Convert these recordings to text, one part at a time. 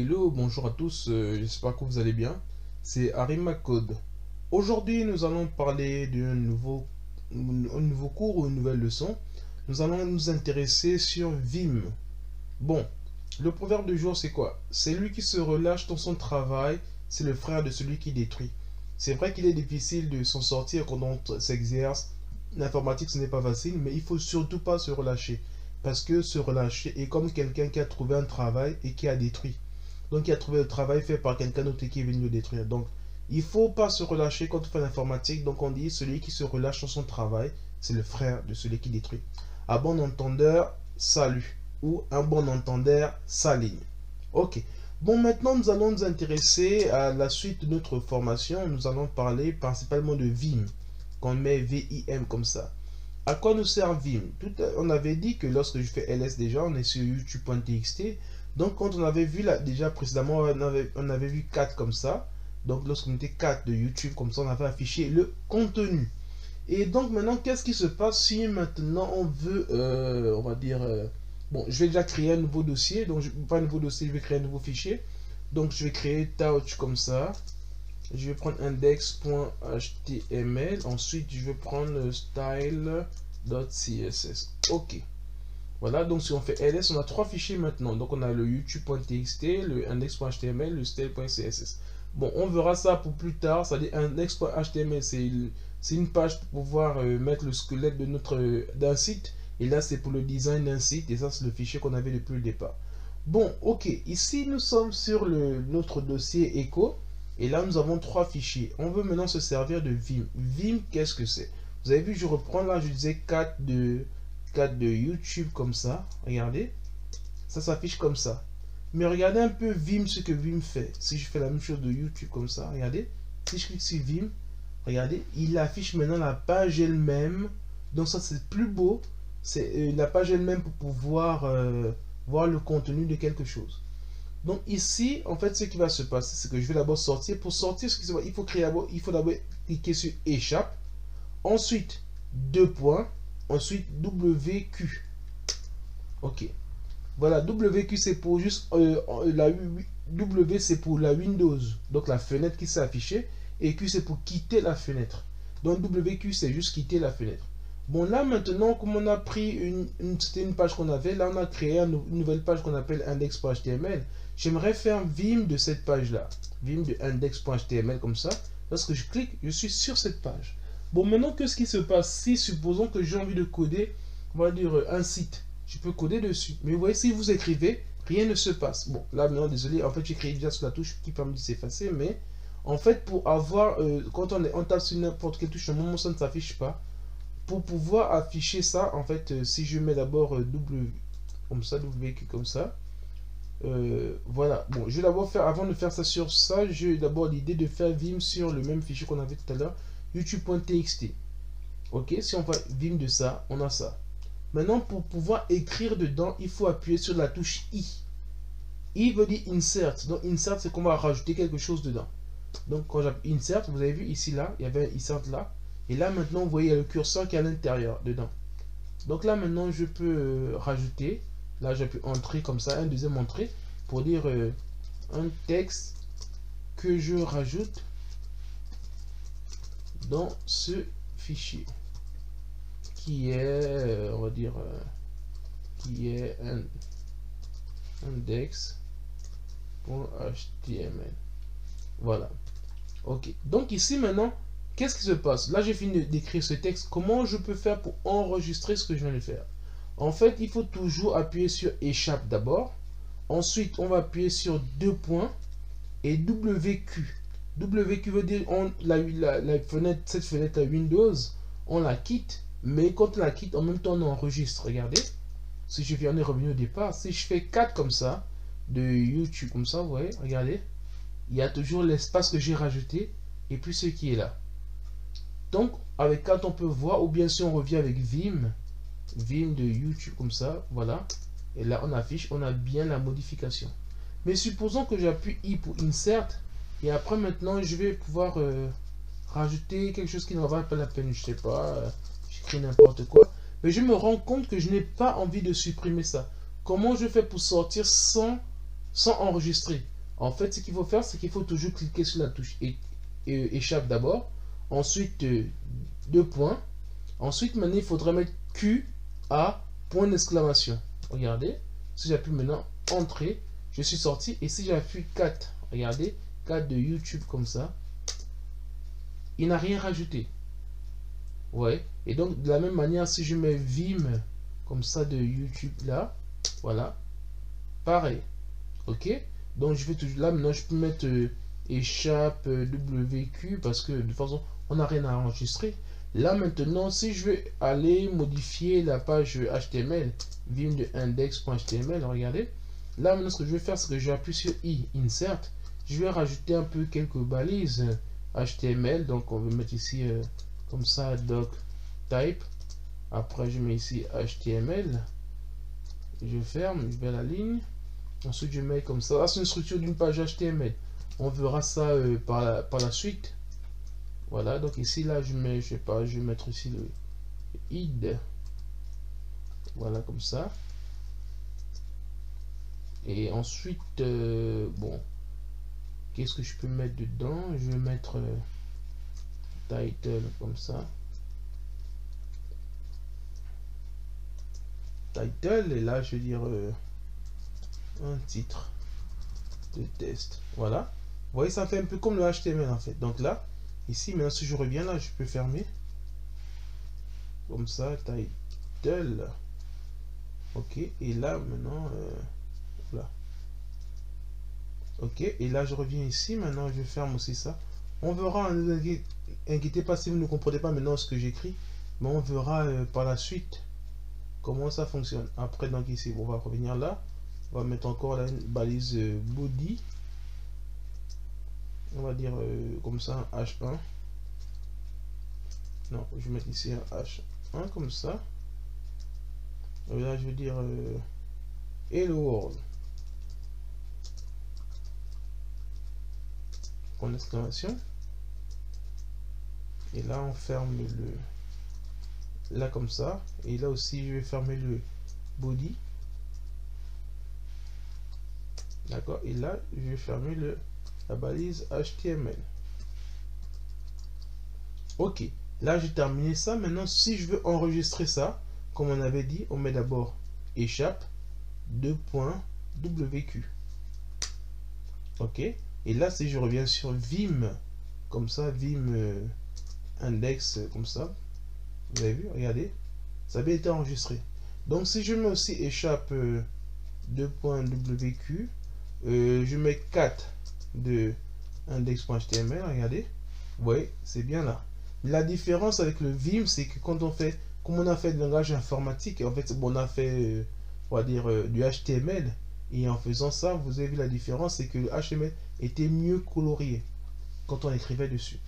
Hello, bonjour à tous, j'espère que vous allez bien. C'est Arima Code. Aujourd'hui, nous allons parler un nouveau cours ou une nouvelle leçon. Nous allons nous intéresser sur Vim. Bon, le proverbe du jour, c'est quoi? C'est lui qui se relâche dans son travail, c'est le frère de celui qui détruit. C'est vrai qu'il est difficile de s'en sortir quand on s'exerce. L'informatique, ce n'est pas facile, mais il faut surtout pas se relâcher. Parce que se relâcher est comme quelqu'un qui a trouvé un travail et qui a détruit. Donc, il a trouvé le travail fait par quelqu'un d'autre qui est venu le détruire. Donc, il ne faut pas se relâcher quand on fait l'informatique. Donc, on dit celui qui se relâche dans son travail, c'est le frère de celui qui détruit. À bon entendeur, salut. Ou un bon entendeur, s'aligne. Ok. Bon, maintenant, nous allons nous intéresser à la suite de notre formation. Nous allons parler principalement de Vim, qu'on met V-I-M comme ça. À quoi nous sert Vim? On avait dit que lorsque je fais ls déjà, on est sur youtube.txt. Donc quand on avait vu là, déjà précédemment, on avait vu 4 comme ça. Donc lorsqu'on était 4 de YouTube, comme ça, on avait affiché le contenu. Et donc maintenant, qu'est-ce qui se passe si maintenant on veut, on va dire... bon, je vais déjà créer un nouveau dossier. Donc, pas un nouveau dossier, je vais créer un nouveau fichier. Donc, je vais créer touch comme ça. Je vais prendre index.html. Ensuite, je vais prendre style.css. Ok. Voilà, donc si on fait ls, on a 3 fichiers maintenant. Donc, on a le youtube.txt, le index.html, le style.css. Bon, on verra ça pour plus tard. C'est-à-dire index.html, c'est une page pour pouvoir mettre le squelette de d'un site. Et là, c'est pour le design d'un site. Et ça, c'est le fichier qu'on avait depuis le départ. Bon, ok. Ici, nous sommes sur notre dossier Echo. Et là, nous avons 3 fichiers. On veut maintenant se servir de Vim. Vim, qu'est-ce que c'est? Vous avez vu, je reprends là, je disais 4 de YouTube comme ça. Regardez. Ça s'affiche comme ça. Mais regardez un peu Vim, ce que Vim fait. Si je fais la même chose de YouTube comme ça, regardez. Si je clique sur Vim, regardez, il affiche maintenant la page elle-même. Donc ça, c'est plus beau. C'est la page elle-même pour pouvoir voir le contenu de quelque chose. Donc ici, en fait, ce qui va se passer, c'est que je vais d'abord sortir. Pour sortir, il faut d'abord cliquer sur échappe. Ensuite, 2 points. Ensuite, WQ. Ok. Voilà, WQ, c'est pour juste W, c'est pour la Windows. Donc la fenêtre qui s'est affichée. Et Q, c'est pour quitter la fenêtre. Donc WQ, c'est juste quitter la fenêtre. Bon, là maintenant, comme on a pris c'était une page qu'on avait, là on a créé une nouvelle page qu'on appelle index.html. J'aimerais faire Vim de cette page-là. Vim de index.html comme ça. Lorsque je clique, je suis sur cette page. Bon, maintenant, qu'est-ce qui se passe? Si, supposons que j'ai envie de coder, on va dire un site. Je peux coder dessus. Mais vous voyez, si vous écrivez, rien ne se passe. Bon, là maintenant, désolé, en fait, j'écris déjà sur la touche qui permet de s'effacer, mais en fait, pour avoir, quand on tape sur n'importe quelle touche, au moment où ça ne s'affiche pas, pour pouvoir afficher ça, en fait, si je mets d'abord W comme ça, WQ comme ça, voilà. Bon, je vais d'abord faire, avant de faire ça sur ça, j'ai d'abord l'idée de faire Vim sur le même fichier qu'on avait tout à l'heure, youtube.txt. Ok, si on va Vim de ça, on a ça. Maintenant, pour pouvoir écrire dedans, il faut appuyer sur la touche I. I veut dire insert. Donc, insert, c'est qu'on va rajouter quelque chose dedans. Donc, quand j'appuie insert, vous avez vu ici, là, il y avait un insert là. Et là, maintenant, vous voyez, il y a le curseur qui est à l'intérieur, dedans. Donc là, maintenant, je peux rajouter. Là, j'appuie entrée comme ça, un deuxième entrée, pour dire un texte que je rajoute dans ce fichier. Qui est, on va dire, qui est un index.html. Voilà. Ok. Donc ici, maintenant, qu'est-ce qui se passe? Là, j'ai fini d'écrire ce texte. Comment je peux faire pour enregistrer ce que je viens de faire? En fait, il faut toujours appuyer sur échappe d'abord. Ensuite, on va appuyer sur 2 points et WQ. WQ veut dire la fenêtre, cette fenêtre à Windows, on la quitte. Mais quand on la quitte, en même temps, on enregistre. Regardez. Si je viens de revenir au départ, si je fais 4 comme ça, de YouTube comme ça, vous voyez, regardez. Il y a toujours l'espace que j'ai rajouté et puis ce qui est là. Donc, avec 4, on peut voir, ou bien si on revient avec Vim de YouTube comme ça, voilà. Et là, on affiche, on a bien la modification. Mais supposons que j'appuie I pour Insert. Et après, maintenant, je vais pouvoir rajouter quelque chose qui ne va pas la peine. Je sais pas, j'écris n'importe quoi. Mais je me rends compte que je n'ai pas envie de supprimer ça. Comment je fais pour sortir sans enregistrer? En fait, ce qu'il faut faire, c'est qu'il faut toujours cliquer sur la touche échappe d'abord. Ensuite, deux points. Ensuite, maintenant, il faudra mettre QA, point d'exclamation. Regardez. Si j'appuie maintenant Entrée, je suis sorti. Et si j'appuie 4, regardez, 4 de YouTube comme ça, il n'a rien rajouté. Ouais. Et donc, de la même manière, si je mets Vim comme ça de YouTube là, voilà, pareil. Ok. Donc, je vais toujours là, maintenant, je peux mettre échappe WQ parce que de toute façon, on n'a rien à enregistrer. Là, maintenant, si je veux aller modifier la page HTML, vim de index.html, regardez. Là, maintenant, ce que je vais faire, c'est que je vais appuyer sur I, Insert. Je vais rajouter un peu quelques balises HTML. Donc, on va mettre ici comme ça, doc type. Après, je mets ici HTML. Je ferme, je vais à la ligne. Ensuite, je mets comme ça. C'est une structure d'une page HTML. On verra ça par la suite. Voilà, donc ici, là, je mets, je sais pas, je vais mettre ici le id. Voilà, comme ça. Et ensuite, bon, qu'est-ce que je peux mettre dedans? Je vais mettre title comme ça. Title, et là, je vais dire un titre de test. Voilà. Vous voyez, ça fait un peu comme le HTML en fait. Donc là, ici, maintenant, si je reviens là, je peux fermer. Comme ça, title. Ok, et là, maintenant, là. Ok, et là, je reviens ici. Maintenant, je ferme aussi ça. On verra, ne vous inquiétez pas si vous ne comprenez pas maintenant ce que j'écris. Mais on verra par la suite comment ça fonctionne. Après, donc ici, on va revenir là. On va mettre encore la balise body. On va dire comme ça un H1. Non, je vais mettre ici un H1 comme ça. Et là, je vais dire Hello World. Point d'exclamation. Et là, on ferme le... Là, comme ça. Et là aussi, je vais fermer le body. D'accord. Et là, je vais fermer la balise HTML. Ok. Là, j'ai terminé ça. Maintenant, si je veux enregistrer ça, comme on avait dit, on met d'abord échappe, .wq. Ok. Et là, si je reviens sur Vim, comme ça, Vim index, comme ça, vous avez vu, regardez, ça a bien été enregistré. Donc, si je mets aussi échappe .wq, je mets 4 de index.html, regardez, vous voyez, c'est bien là. La différence avec le Vim, c'est que quand on fait, comme on a fait du langage informatique, en fait, bon, on a fait, on va dire, du HTML, et en faisant ça, vous avez vu la différence, c'est que le HTML était mieux colorié quand on écrivait dessus.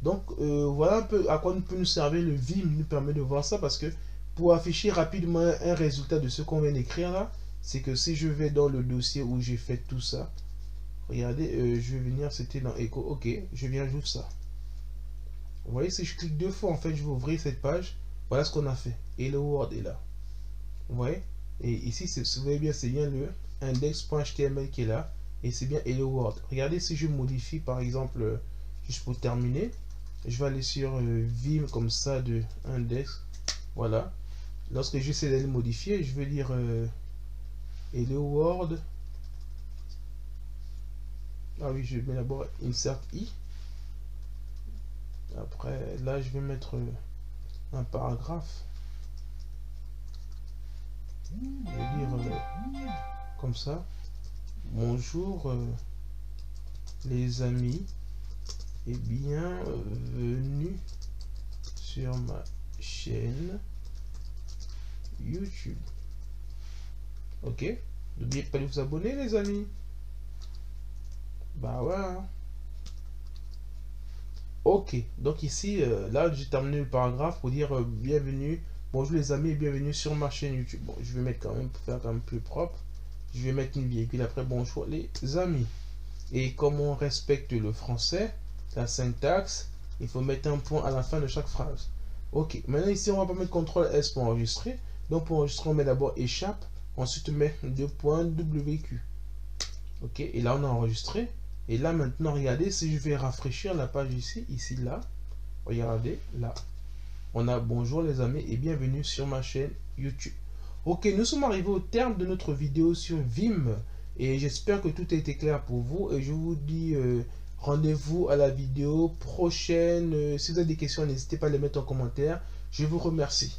Donc, voilà un peu à quoi peut nous servir le Vim, nous permet de voir ça, parce que pour afficher rapidement un résultat de ce qu'on vient d'écrire là, c'est que si je vais dans le dossier où j'ai fait tout ça, regardez, je vais venir, c'était dans Echo, ok, je viens juste ça. Vous voyez, si je clique deux fois, en fait, je vais ouvrir cette page. Voilà ce qu'on a fait. Et le Word est là. Vous voyez? Et ici, vous voyez bien, c'est bien le index.html qui est là. Et c'est bien Hello World. Regardez, si je modifie, par exemple, juste pour terminer, je vais aller sur Vim comme ça de index. Voilà. Lorsque j'essaie d'aller modifier, je vais dire Hello World. Ah oui, je mets d'abord insert I. Après, là, je vais mettre un paragraphe. Je vais dire comme ça. Bonjour les amis et bienvenue sur ma chaîne YouTube. Ok. N'oubliez pas de vous abonner les amis. Bah ouais. Ok, donc ici, là, j'ai terminé le paragraphe pour dire bienvenue, bonjour les amis et bienvenue sur ma chaîne YouTube. Bon, je vais mettre quand même, pour faire quand même plus propre, je vais mettre une virgule après bonjour les amis. Et comme on respecte le français, la syntaxe, il faut mettre un point à la fin de chaque phrase. Ok, maintenant ici, on va pas mettre CTRL S pour enregistrer. Donc pour enregistrer, on met d'abord échappe, ensuite on met 2.wq. Ok, et là on a enregistré. Et là maintenant, regardez, si je vais rafraîchir la page ici, là, regardez, là, on a bonjour les amis et bienvenue sur ma chaîne YouTube. Ok, nous sommes arrivés au terme de notre vidéo sur Vim et j'espère que tout a été clair pour vous et je vous dis rendez-vous à la vidéo prochaine. Si vous avez des questions, n'hésitez pas à les mettre en commentaire. Je vous remercie.